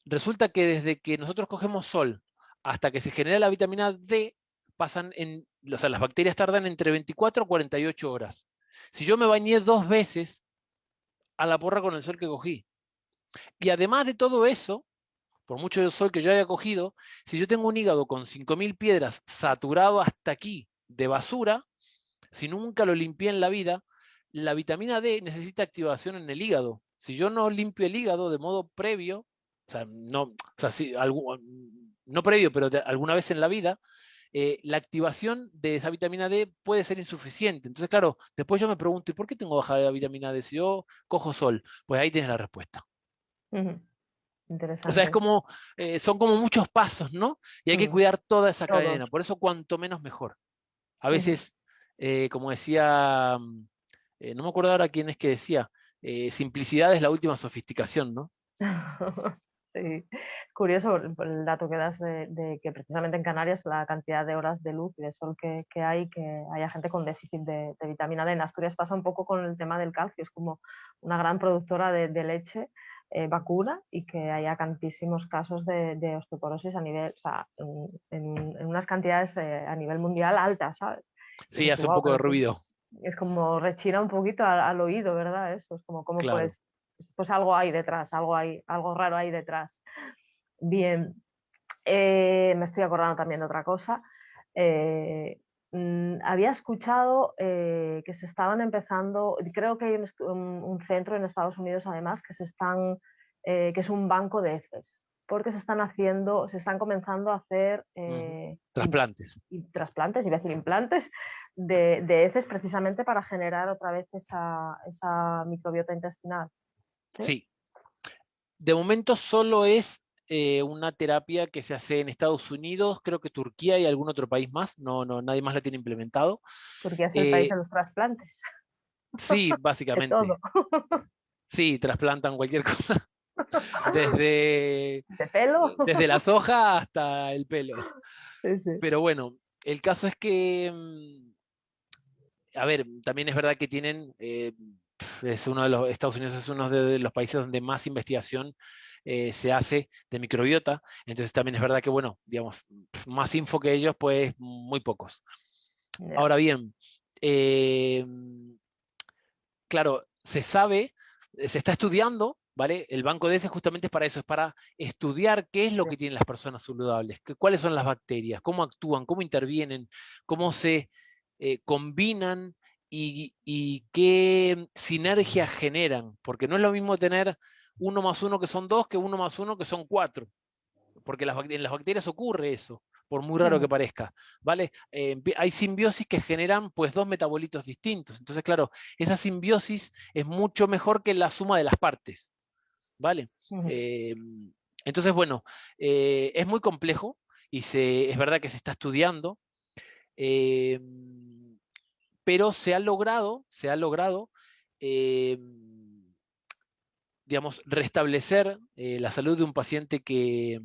resulta que desde que nosotros cogemos sol hasta que se genera la vitamina D, o sea, las bacterias tardan entre 24 a 48 horas. Si yo me bañé 2 veces a la porra con el sol que cogí, y además de todo eso, por mucho sol que yo haya cogido, si yo tengo un hígado con 5.000 piedras saturado hasta aquí de basura, si nunca lo limpié en la vida, la vitamina D necesita activación en el hígado. Si yo no limpio el hígado de modo previo, o sea, no, o sea, sí, no previo, pero alguna vez en la vida, la activación de esa vitamina D puede ser insuficiente. Entonces, claro, después yo me pregunto, ¿y por qué tengo baja la vitamina D si yo cojo sol? Pues ahí tienes la respuesta. Ujú. O sea, es Interesante. como, son como muchos pasos, ¿no? Y hay que Mm, cuidar toda esa cadena. todos. Por eso, cuanto menos mejor. A Ujú. veces, como decía, no me acuerdo ahora quién es que decía, simplicidad es la última sofisticación, ¿no? Sí, curioso el dato que das de que precisamente en Canarias la cantidad de horas de luz y de sol que hay, que haya gente con déficit de vitamina D. En Asturias pasa un poco con el tema del calcio, es como una gran productora de leche vacuna y que haya tantísimos casos de osteoporosis a nivel, o sea, en unas cantidades a nivel mundial altas, ¿sabes? Y Sí, dices tú, hace un wow, poco de pero ruido, es como rechina un poquito al oído, ¿verdad? Eso es como, ¿cómo claro. puedes? Pues algo hay detrás, algo raro hay detrás. Bien, me estoy acordando también de otra cosa. Había escuchado que se estaban empezando, creo que hay un centro en Estados Unidos además que es un banco de heces, porque se están comenzando a hacer Ujú. Trasplantes. trasplantes, iba a decir implantes, de heces precisamente para generar otra vez esa microbiota intestinal. ¿Sí? Sí. De momento solo es una terapia que se hace en Estados Unidos, creo que Turquía y algún otro país más. No, no, nadie más la tiene implementado. Porque es el país Eh, de los trasplantes, sí, de todo, básicamente. Sí, trasplantan cualquier cosa, desde, de pelo. desde la soja hasta el pelo. Sí, sí. Pero bueno, el caso es que, a ver, también es verdad que tienen, es uno de los, Estados Unidos es uno de los países donde más investigación se hace de microbiota, entonces también es verdad que, bueno, digamos, más info que ellos, pues muy pocos. Ya. Ahora bien, eh, claro, se sabe, se está estudiando, ¿vale? El banco de ese justamente es para eso, es para estudiar qué es lo Sí. que tienen las personas saludables, cuáles son las bacterias, cómo actúan, cómo intervienen, cómo se combinan y qué sinergias generan, porque no es lo mismo tener 1 más 1 que son 2 que 1 más 1 que son 4, porque en las bacterias ocurre eso, por muy raro que Ujú. parezca, ¿vale? Hay simbiosis que generan pues 2 metabolitos distintos. Entonces, claro, esa simbiosis es mucho mejor que la suma de las partes, ¿vale? Ujú. Eh, entonces, bueno, es muy complejo y es verdad que se está estudiando, eh, pero se ha logrado eh, digamos, restablecer la salud de un paciente que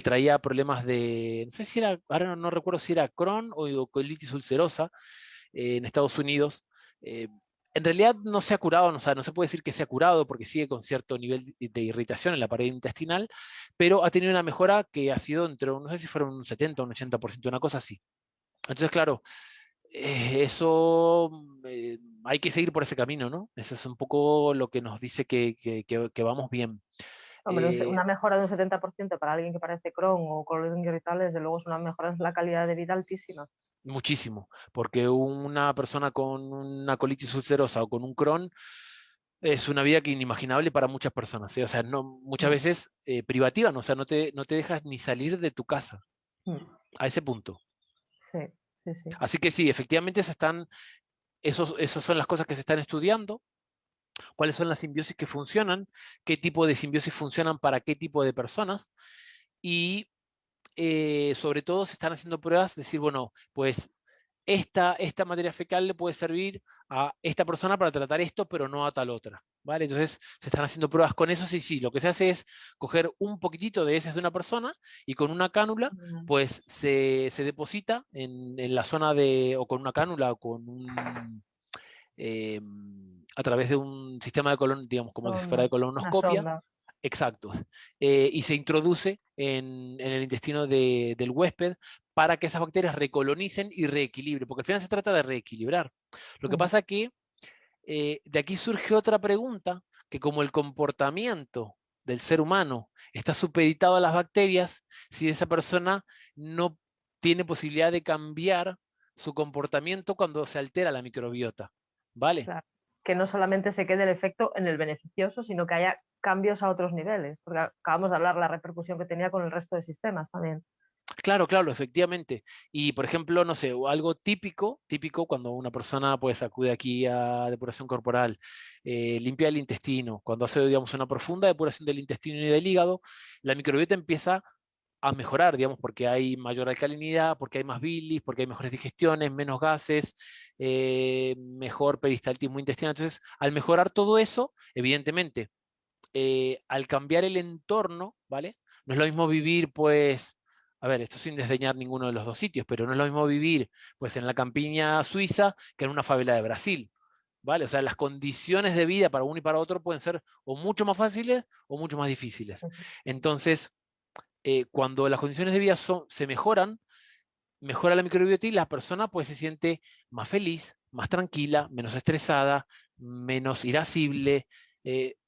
traía problemas de, no sé si era, ahora no recuerdo si era Crohn o colitis ulcerosa en Estados Unidos. Eh, en realidad no se ha curado, o sea, no se puede decir que se ha curado porque sigue con cierto nivel de irritación en la pared intestinal, pero ha tenido una mejora que ha sido entre, no sé si fueron un 70 o un 80%, una cosa así. Entonces, claro, eso hay que seguir por ese camino, ¿no? Eso es un poco lo que nos dice que vamos bien. Hombre, Eh, una mejora de un 70% para alguien que parece Crohn o colon irritable, desde luego es una mejora en la calidad de vida altísima. Muchísimo, porque una persona con una colitis ulcerosa o con un Crohn es una vida que inimaginable para muchas personas, ¿eh? O sea, no, muchas Mm, veces privativa, ¿no? O sea, no te dejas ni salir de tu casa, mm. a ese punto. Sí, sí, sí. Así que sí, efectivamente esos son las cosas que se están estudiando, cuáles son las simbiosis que funcionan, qué tipo de simbiosis funcionan para qué tipo de personas, y sobre todo se están haciendo pruebas, decir, bueno, pues esta materia fecal le puede servir a esta persona para tratar esto, pero no a tal otra, ¿vale? Entonces se están haciendo pruebas con eso, sí, lo que se hace es coger un poquitito de heces de una persona y con una cánula, Mm. pues se deposita en la zona de, o con una cánula, o con un, eh, a través de un sistema de colon, digamos, como si fuera de Una colonoscopia. sonda. Exacto. Y se introduce en el intestino del huésped para que esas bacterias recolonicen y reequilibren, porque al final se trata de reequilibrar. Lo que Ujú. pasa que de aquí surge otra pregunta, que como el comportamiento del ser humano está supeditado a las bacterias, si esa persona no tiene posibilidad de cambiar su comportamiento cuando se altera la microbiota, ¿vale? Claro. Que no solamente se quede el efecto en el beneficioso, sino que haya cambios a otros niveles, porque acabamos de hablar la repercusión que tenía con el resto de sistemas también. Claro, claro, efectivamente. Y por ejemplo, no sé, o algo típico cuando una persona pues acude aquí a depuración corporal, limpia el intestino, cuando hace, digamos, una profunda depuración del intestino y del hígado, la microbiota empieza a mejorar, digamos, porque hay mayor alcalinidad, porque hay más bilis, porque hay mejores digestiones, menos gases, mejor peristaltismo intestinal. Entonces, al mejorar todo eso, evidentemente, al cambiar el entorno, ¿vale? No es lo mismo vivir, pues, a ver, esto sin desdeñar ninguno de los dos sitios, pero no es lo mismo vivir, pues, en la campiña suiza que en una favela de Brasil, ¿vale? O sea, las condiciones de vida para uno y para otro pueden ser o mucho más fáciles o mucho más difíciles. Entonces, cuando las condiciones de vida se mejoran, mejora la microbiota y la persona pues se siente más feliz, más tranquila, menos estresada, menos irascible.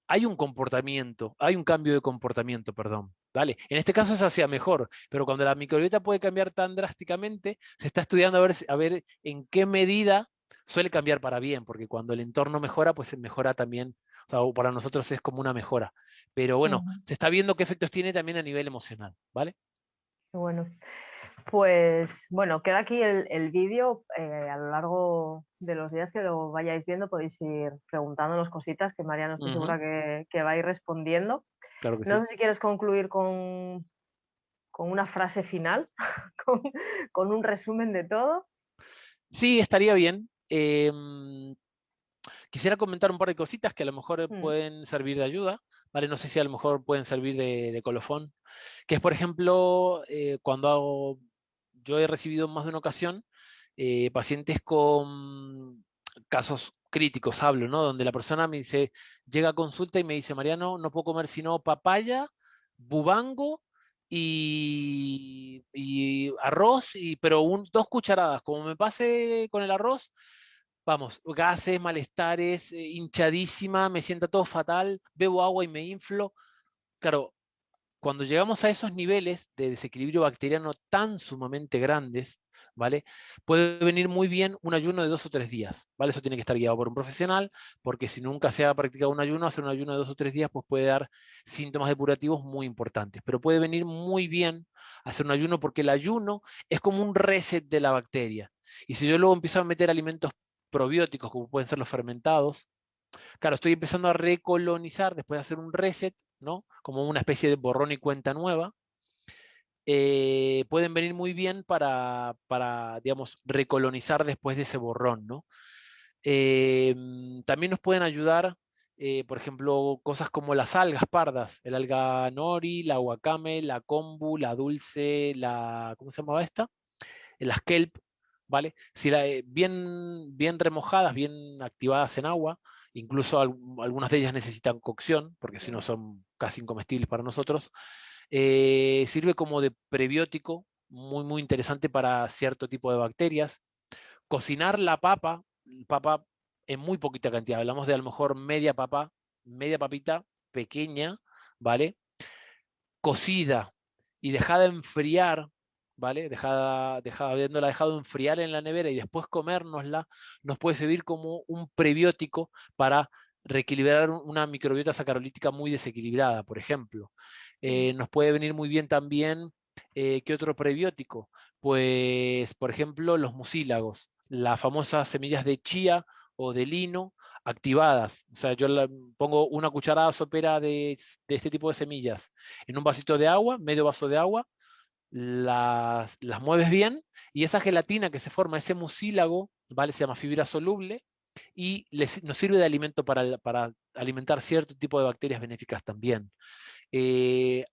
Hay un comportamiento, hay un cambio de comportamiento, perdón. ¿Vale? En este caso es hacia mejor, pero cuando la microbiota puede cambiar tan drásticamente, se está estudiando a ver en qué medida suele cambiar para bien, porque cuando el entorno mejora, pues mejora también, o sea, para nosotros es como una mejora. Pero bueno, Ujú. se está viendo qué efectos tiene también a nivel emocional, ¿vale? Qué bueno. Pues bueno, queda aquí el vídeo. A lo largo de los días que lo vayáis viendo podéis ir preguntándonos cositas que Mariano estoy Ujú, segura que va a ir respondiendo. claro que No sí. sé si quieres concluir con una frase final, con, con un resumen de todo. Sí, estaría bien. Quisiera comentar un par de cositas que a lo mejor Mm. pueden servir de ayuda, ¿vale? No sé si a lo mejor pueden servir de colofón, que es, por ejemplo, yo he recibido en más de una ocasión pacientes con casos críticos, hablo, ¿no? Donde la persona me dice, llega a consulta y me dice, Mariano, no puedo comer sino papaya, bubango y arroz, pero dos cucharadas. Como me pase con el arroz, vamos, gases, malestares, hinchadísima, me sienta todo fatal, bebo agua y me inflo. Claro, cuando llegamos a esos niveles de desequilibrio bacteriano tan sumamente grandes, ¿vale? Puede venir muy bien un ayuno de 2 o 3 días, ¿vale? Eso tiene que estar guiado por un profesional, porque si nunca se ha practicado un ayuno, hacer un ayuno de 2 o 3 días, pues puede dar síntomas depurativos muy importantes. Pero puede venir muy bien hacer un ayuno porque el ayuno es como un reset de la bacteria. Y si yo luego empiezo a meter alimentos probióticos, como pueden ser los fermentados, claro, estoy empezando a recolonizar después de hacer un reset, ¿no? Como una especie de borrón y cuenta nueva. Pueden venir muy bien digamos, recolonizar después de ese borrón, ¿no? Eh, También nos pueden ayudar, por ejemplo, cosas como las algas pardas, el alga nori, la wakame, la kombu, la dulce, ¿cómo se llamaba esta? Las kelp, ¿vale? Si bien remojadas, bien activadas en agua, incluso algunas de ellas necesitan cocción, porque si no son casi incomestibles para nosotros, sirve como de prebiótico, muy, muy interesante para cierto tipo de bacterias. Cocinar la papa en muy poquita cantidad, hablamos de a lo mejor media papita pequeña, ¿vale? Cocida y dejada enfriar, ¿vale? Habiéndola dejado enfriar en la nevera y después comérnosla, nos puede servir como un prebiótico para reequilibrar una microbiota sacarolítica muy desequilibrada, por ejemplo. Nos puede venir muy bien también, ¿qué otro prebiótico? Pues, por ejemplo, los mucílagos, las famosas semillas de chía o de lino activadas. O sea, pongo una cucharada sopera de este tipo de semillas en un vasito de agua, medio vaso de agua, las mueves bien, y esa gelatina que se forma, ese mucílago, ¿vale? Se llama fibra soluble, y nos sirve de alimento para alimentar cierto tipo de bacterias benéficas también.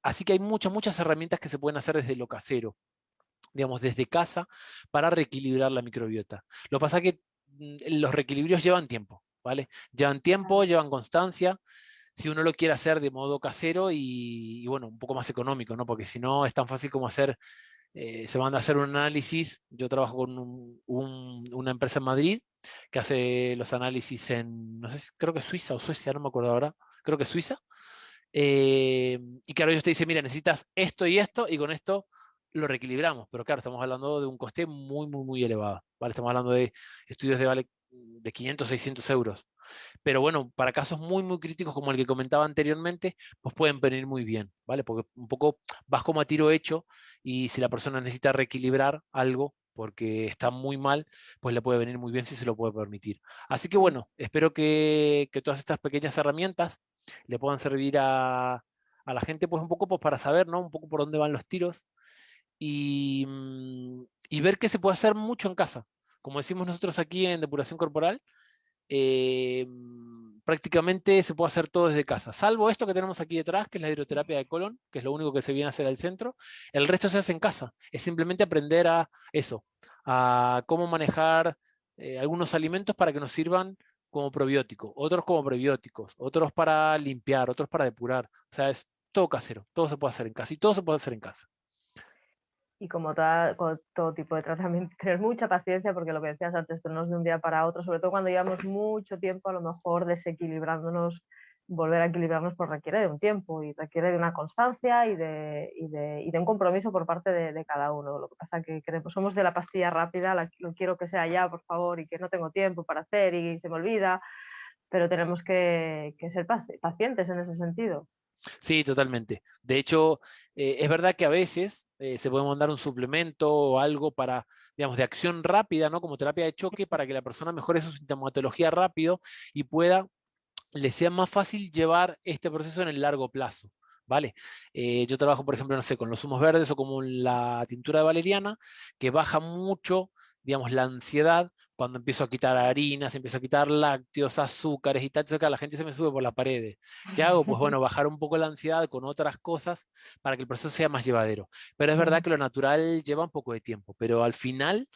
Así que hay muchas herramientas que se pueden hacer desde lo casero, digamos, desde casa, para reequilibrar la microbiota. Lo que pasa es que los reequilibrios llevan tiempo, ¿vale? Llevan tiempo, llevan constancia, si uno lo quiere hacer de modo casero y, bueno, un poco más económico, ¿no? Porque si no es tan fácil como se manda a hacer un análisis. Yo trabajo con una empresa en Madrid que hace los análisis en, no sé, creo que Suiza o Suecia, no me acuerdo ahora, creo que Suiza. Y claro, ellos te dicen, mira, necesitas esto y con esto lo reequilibramos. Pero claro, estamos hablando de un coste muy elevado, ¿vale? Estamos hablando de estudios de 500, 600 euros. Pero bueno, para casos muy críticos como el que comentaba anteriormente, pues pueden venir muy bien, ¿vale? Porque un poco vas como a tiro hecho, y si la persona necesita reequilibrar algo porque está muy mal, pues le puede venir muy bien si se lo puede permitir. Así que Mm. bueno, espero que todas estas pequeñas herramientas le puedan servir a la gente, pues un poco pues para saber, ¿no? Un poco por dónde van los tiros, y ver que se puede hacer mucho en casa. Como decimos nosotros aquí en Depuración Corporal, eh, prácticamente se puede hacer todo desde casa, salvo esto que tenemos aquí detrás, que es la hidroterapia de colon, que es lo único que se viene a hacer al centro. El resto se hace en casa. Es simplemente aprender a eso, a cómo manejar algunos alimentos para que nos sirvan como probióticos, otros como prebióticos, otros para limpiar, otros para depurar. O sea, es todo casero, todo se puede hacer en casa, y todo se puede hacer en casa. Y como con todo tipo de tratamiento, tener mucha paciencia, porque lo que decías antes, esto no es de un día para otro, sobre todo cuando llevamos mucho tiempo a lo mejor desequilibrándonos. Volver a equilibrarnos pues requiere de un tiempo y requiere de una constancia y de un compromiso por parte de cada uno. Lo que pasa es que somos de la pastilla rápida, lo quiero que sea ya, por favor, y que no tengo tiempo para hacer y se me olvida, pero tenemos que ser pacientes en ese sentido. Sí, totalmente. De hecho, es verdad que a veces se puede mandar un suplemento o algo para, digamos, de acción rápida, ¿no? Como terapia de choque, para que la persona mejore su sintomatología rápido y le sea más fácil llevar este proceso en el largo plazo, ¿vale? Yo trabajo, por ejemplo, no sé, con los zumos verdes o como la tintura de valeriana, que baja mucho, digamos, la ansiedad cuando empiezo a quitar harinas, empiezo a quitar lácteos, azúcares y tal. Entonces, claro, la gente se me sube por las paredes. ¿Qué hago? Pues bueno, bajar un poco la ansiedad con otras cosas para que el proceso sea más llevadero. Pero es verdad que lo natural lleva un poco de tiempo, pero al final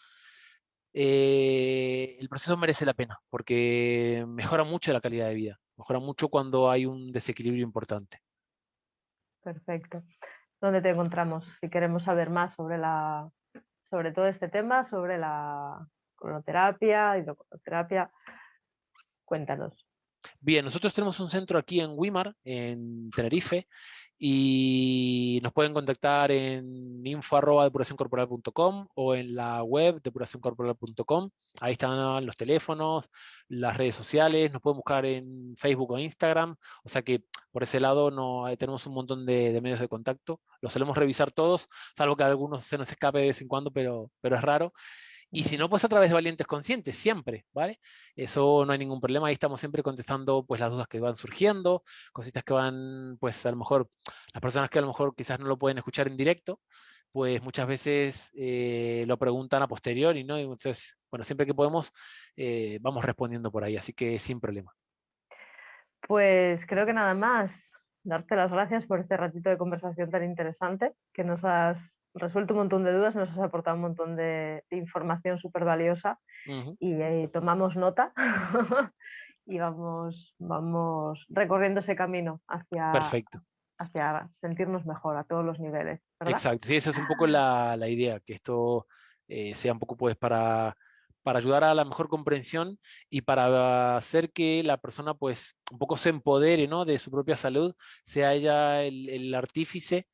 el proceso merece la pena, porque mejora mucho la calidad de vida, mejora mucho cuando hay un desequilibrio importante. Perfecto. ¿Dónde te encontramos si queremos saber más sobre todo este tema, sobre la cronoterapia, hidroterapia? Cuéntanos. Bien, nosotros tenemos un centro aquí en Wimar, en Tenerife, y nos pueden contactar en info@depuracioncorporal.com o en la web depuracioncorporal.com. Ahí están los teléfonos, las redes sociales, nos pueden buscar en Facebook o Instagram. O sea que por ese lado no tenemos un montón de medios de contacto. Los solemos revisar todos, salvo que algunos se nos escape de vez en cuando, pero es raro. Y si no, pues a través de Valientes Conscientes, siempre, ¿vale? Eso no hay ningún problema. Ahí estamos siempre contestando pues las dudas que van surgiendo, cositas que van, pues a lo mejor, las personas que a lo mejor quizás no lo pueden escuchar en directo, pues muchas veces lo preguntan a posteriori, ¿no? Y entonces, bueno, siempre que podemos, vamos respondiendo por ahí, así que sin problema. Pues creo que nada más. Darte las gracias por este ratito de conversación tan interesante, que nos has resuelto un montón de dudas, nos has aportado un montón de información súper valiosa Ujú. y tomamos nota y vamos recorriendo ese camino Perfecto. hacia sentirnos mejor a todos los niveles, ¿verdad? Exacto, sí, esa es un poco la idea, que esto sea un poco pues para ayudar a la mejor comprensión y para hacer que la persona pues un poco se empodere, ¿no? De su propia salud, sea ella el artífice,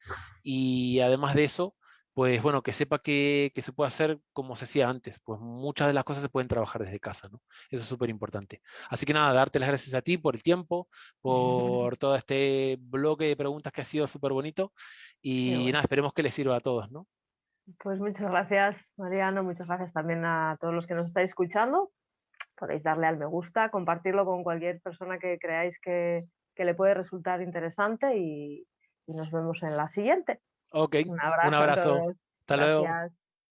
y además de eso, pues bueno, que sepa que se puede hacer como se hacía antes, pues muchas de las cosas se pueden trabajar desde casa, ¿no? Eso es súper importante. Así que nada, darte las gracias a ti por el tiempo, por todo este bloque de preguntas que ha sido súper bonito. Qué Y bueno. nada, esperemos que les sirva a todos, ¿no? Pues muchas gracias, Mariano. Muchas gracias también a todos los que nos estáis escuchando. Podéis darle al me gusta, compartirlo con cualquier persona que creáis que le puede resultar interesante y nos vemos en la siguiente. Ok, Un un abrazo a abrazo. todos. Hasta luego. Gracias.